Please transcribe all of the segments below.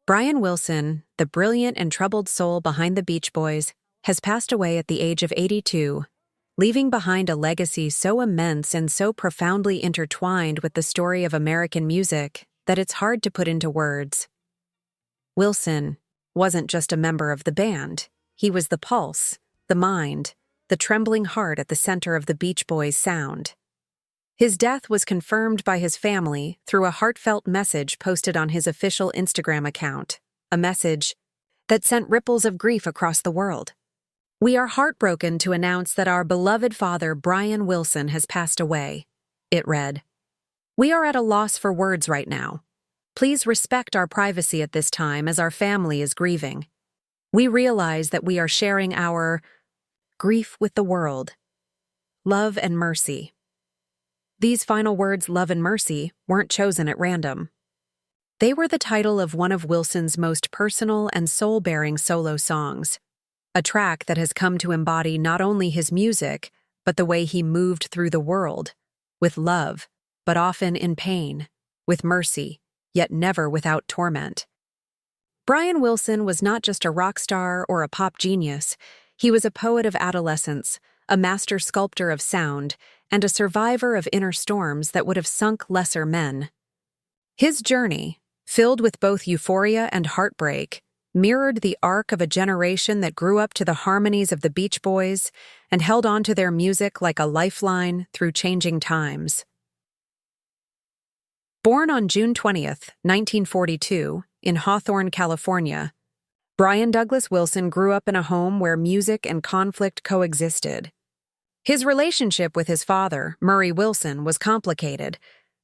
Brian Wilson, the brilliant and troubled soul behind the Beach Boys, has passed away at the age of 82, leaving behind a legacy so immense and so profoundly intertwined with the story of American music that it's hard to put into words. Wilson wasn't just a member of the band. He was the pulse, the mind, the trembling heart at the center of the Beach Boys' sound. His death was confirmed by his family through a heartfelt message posted on his official Instagram account, a message that sent ripples of grief across the world. "We are heartbroken to announce that our beloved father, Brian Wilson, has passed away," it read. "We are at a loss for words right now. Please respect our privacy at this time as our family is grieving. We realize that we are sharing our grief with the world. Love and mercy." These final words, love and mercy, weren't chosen at random. They were the title of one of Wilson's most personal and soul-bearing solo songs, a track that has come to embody not only his music, but the way he moved through the world, with love, but often in pain, with mercy, yet never without torment. Brian Wilson was not just a rock star or a pop genius. He was a poet of adolescence, a master sculptor of sound, and a survivor of inner storms that would have sunk lesser men. His journey, filled with both euphoria and heartbreak, mirrored the arc of a generation that grew up to the harmonies of the Beach Boys and held on to their music like a lifeline through changing times. Born on June 20th, 1942, in Hawthorne, California, Brian Douglas Wilson grew up in a home where music and conflict coexisted. His relationship with his father, Murray Wilson, was complicated,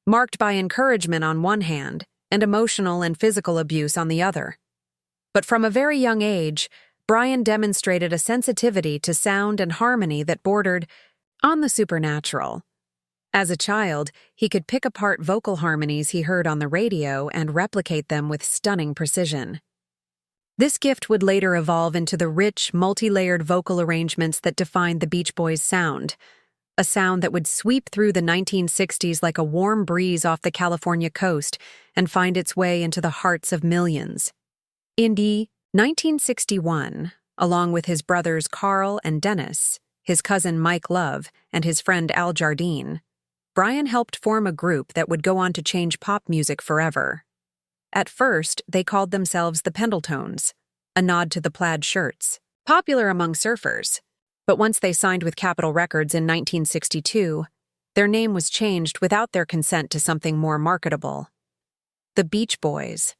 marked by encouragement on one hand and emotional and physical abuse on the other. But from a very young age, Brian demonstrated a sensitivity to sound and harmony that bordered on the supernatural. As a child, he could pick apart vocal harmonies he heard on the radio and replicate them with stunning precision. This gift would later evolve into the rich, multi-layered vocal arrangements that defined the Beach Boys' sound, a sound that would sweep through the 1960s like a warm breeze off the California coast and find its way into the hearts of millions. In 1961, along with his brothers Carl and Dennis, his cousin Mike Love, and his friend Al Jardine, Brian helped form a group that would go on to change pop music forever. At first, they called themselves the Pendletones, a nod to the plaid shirts, popular among surfers. But once they signed with Capitol Records in 1962, their name was changed without their consent to something more marketable: the Beach Boys.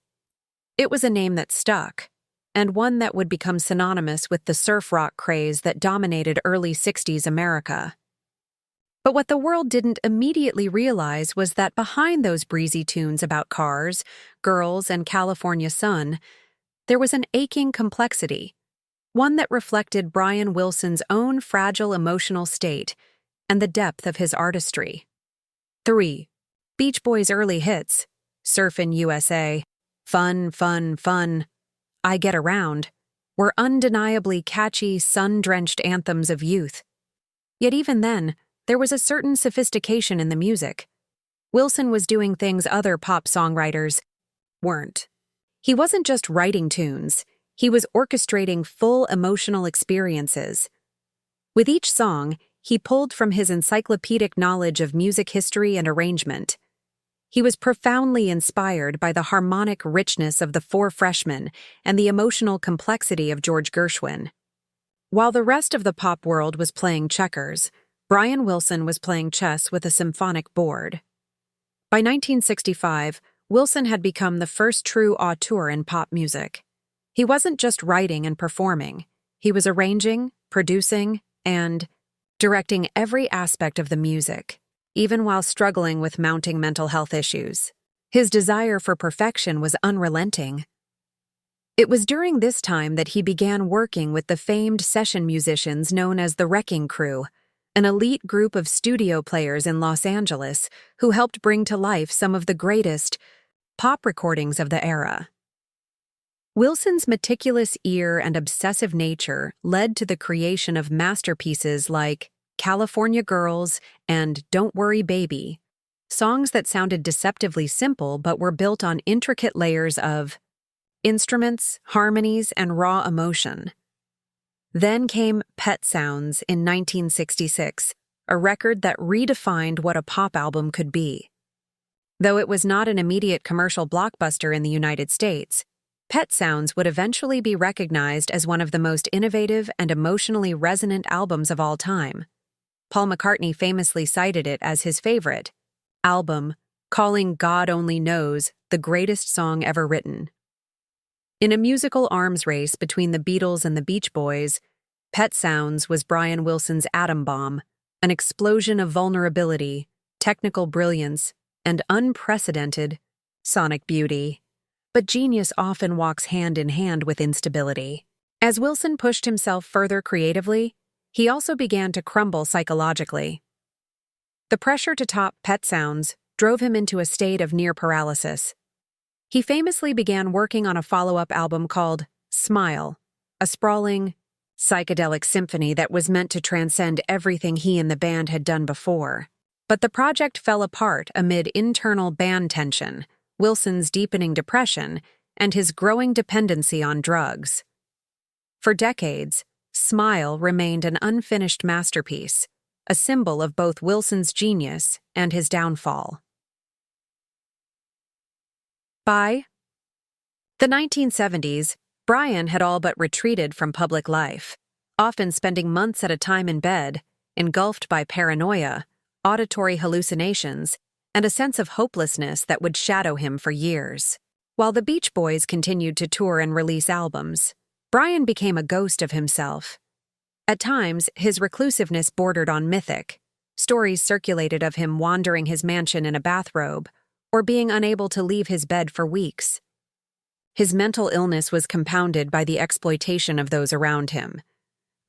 It was a name that stuck, and one that would become synonymous with the surf rock craze that dominated early 60s America. But what the world didn't immediately realize was that behind those breezy tunes about cars, girls, and California sun, there was an aching complexity, one that reflected Brian Wilson's own fragile emotional state and the depth of his artistry. 3. Beach Boys' early hits, Surfin' USA, Fun, Fun, Fun, I Get Around, were undeniably catchy, sun-drenched anthems of youth. Yet even then, there was a certain sophistication in the music. Wilson was doing things other pop songwriters weren't. He wasn't just writing tunes, he was orchestrating full emotional experiences. With each song, he pulled from his encyclopedic knowledge of music history and arrangement. He was profoundly inspired by the harmonic richness of the Four Freshmen and the emotional complexity of George Gershwin. While the rest of the pop world was playing checkers, Brian Wilson was playing chess with a symphonic board. By 1965, Wilson had become the first true auteur in pop music. He wasn't just writing and performing. He was arranging, producing, and directing every aspect of the music, even while struggling with mounting mental health issues. His desire for perfection was unrelenting. It was during this time that he began working with the famed session musicians known as the Wrecking Crew, an elite group of studio players in Los Angeles who helped bring to life some of the greatest pop recordings of the era. Wilson's meticulous ear and obsessive nature led to the creation of masterpieces like California Girls and Don't Worry Baby, songs that sounded deceptively simple but were built on intricate layers of instruments, harmonies, and raw emotion. Then came Pet Sounds in 1966, a record that redefined what a pop album could be. Though it was not an immediate commercial blockbuster in the United States, Pet Sounds would eventually be recognized as one of the most innovative and emotionally resonant albums of all time. Paul McCartney famously cited it as his favorite album, calling God Only Knows the greatest song ever written. In a musical arms race between the Beatles and the Beach Boys, Pet Sounds was Brian Wilson's atom bomb, an explosion of vulnerability, technical brilliance, and unprecedented sonic beauty. But genius often walks hand in hand with instability. As Wilson pushed himself further creatively, he also began to crumble psychologically. The pressure to top Pet Sounds drove him into a state of near paralysis. He famously began working on a follow-up album called Smile, a sprawling, psychedelic symphony that was meant to transcend everything he and the band had done before. But the project fell apart amid internal band tension, Wilson's deepening depression, and his growing dependency on drugs. For decades, Smile remained an unfinished masterpiece, a symbol of both Wilson's genius and his downfall. By the 1970s, Brian had all but retreated from public life, often spending months at a time in bed, engulfed by paranoia, auditory hallucinations, and a sense of hopelessness that would shadow him for years. While the Beach Boys continued to tour and release albums, Brian became a ghost of himself. At times, his reclusiveness bordered on mythic. Stories circulated of him wandering his mansion in a bathrobe, or being unable to leave his bed for weeks. His mental illness was compounded by the exploitation of those around him,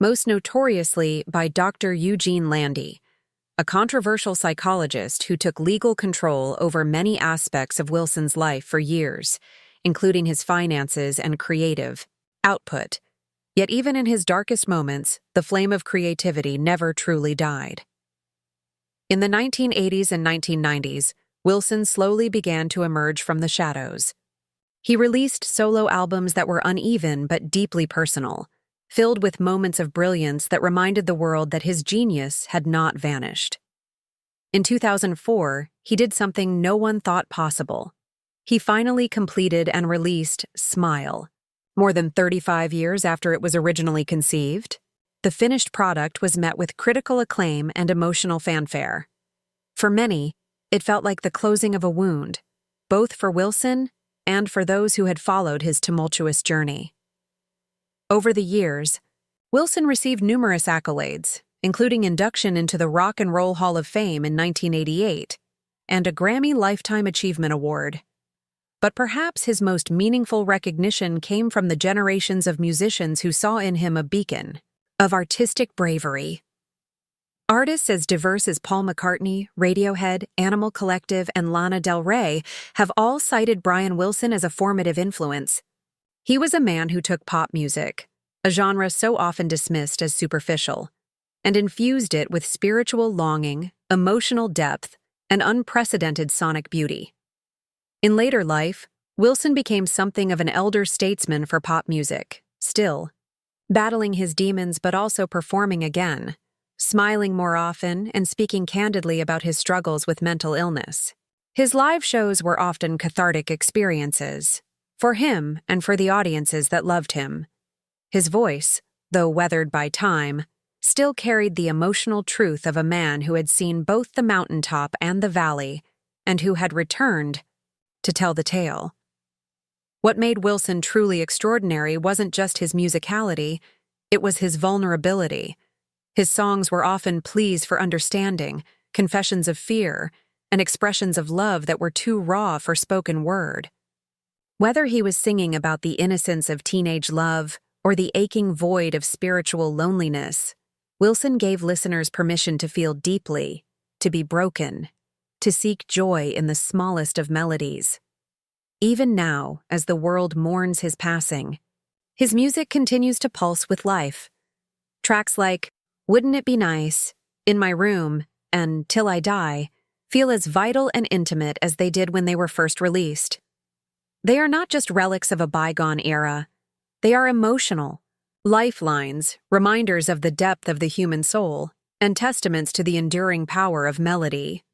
most notoriously by Dr. Eugene Landy, a controversial psychologist who took legal control over many aspects of Wilson's life for years, including his finances and creative output. Yet even in his darkest moments, the flame of creativity never truly died. In the 1980s and 1990s, Wilson slowly began to emerge from the shadows. He released solo albums that were uneven but deeply personal, filled with moments of brilliance that reminded the world that his genius had not vanished. In 2004, he did something no one thought possible. He finally completed and released Smile. More than 35 years after it was originally conceived, the finished product was met with critical acclaim and emotional fanfare. For many, it felt like the closing of a wound, both for Wilson and for those who had followed his tumultuous journey. Over the years, Wilson received numerous accolades, including induction into the Rock and Roll Hall of Fame in 1988 and a Grammy Lifetime Achievement Award. But perhaps his most meaningful recognition came from the generations of musicians who saw in him a beacon of artistic bravery. Artists as diverse as Paul McCartney, Radiohead, Animal Collective, and Lana Del Rey have all cited Brian Wilson as a formative influence. He was a man who took pop music, a genre so often dismissed as superficial, and infused it with spiritual longing, emotional depth, and unprecedented sonic beauty. In later life, Wilson became something of an elder statesman for pop music, still battling his demons but also performing again, smiling more often and speaking candidly about his struggles with mental illness. His live shows were often cathartic experiences, for him and for the audiences that loved him. His voice, though weathered by time, still carried the emotional truth of a man who had seen both the mountaintop and the valley, and who had returned to tell the tale. What made Wilson truly extraordinary wasn't just his musicality, it was his vulnerability. His songs were often pleas for understanding, confessions of fear, and expressions of love that were too raw for spoken word. Whether he was singing about the innocence of teenage love or the aching void of spiritual loneliness, Wilson gave listeners permission to feel deeply, to be broken, to seek joy in the smallest of melodies. Even now, as the world mourns his passing, his music continues to pulse with life. Tracks like Wouldn't It Be Nice, In My Room, and Till I Die feel as vital and intimate as they did when they were first released. They are not just relics of a bygone era. They are emotional, lifelines, reminders of the depth of the human soul, and testaments to the enduring power of melody.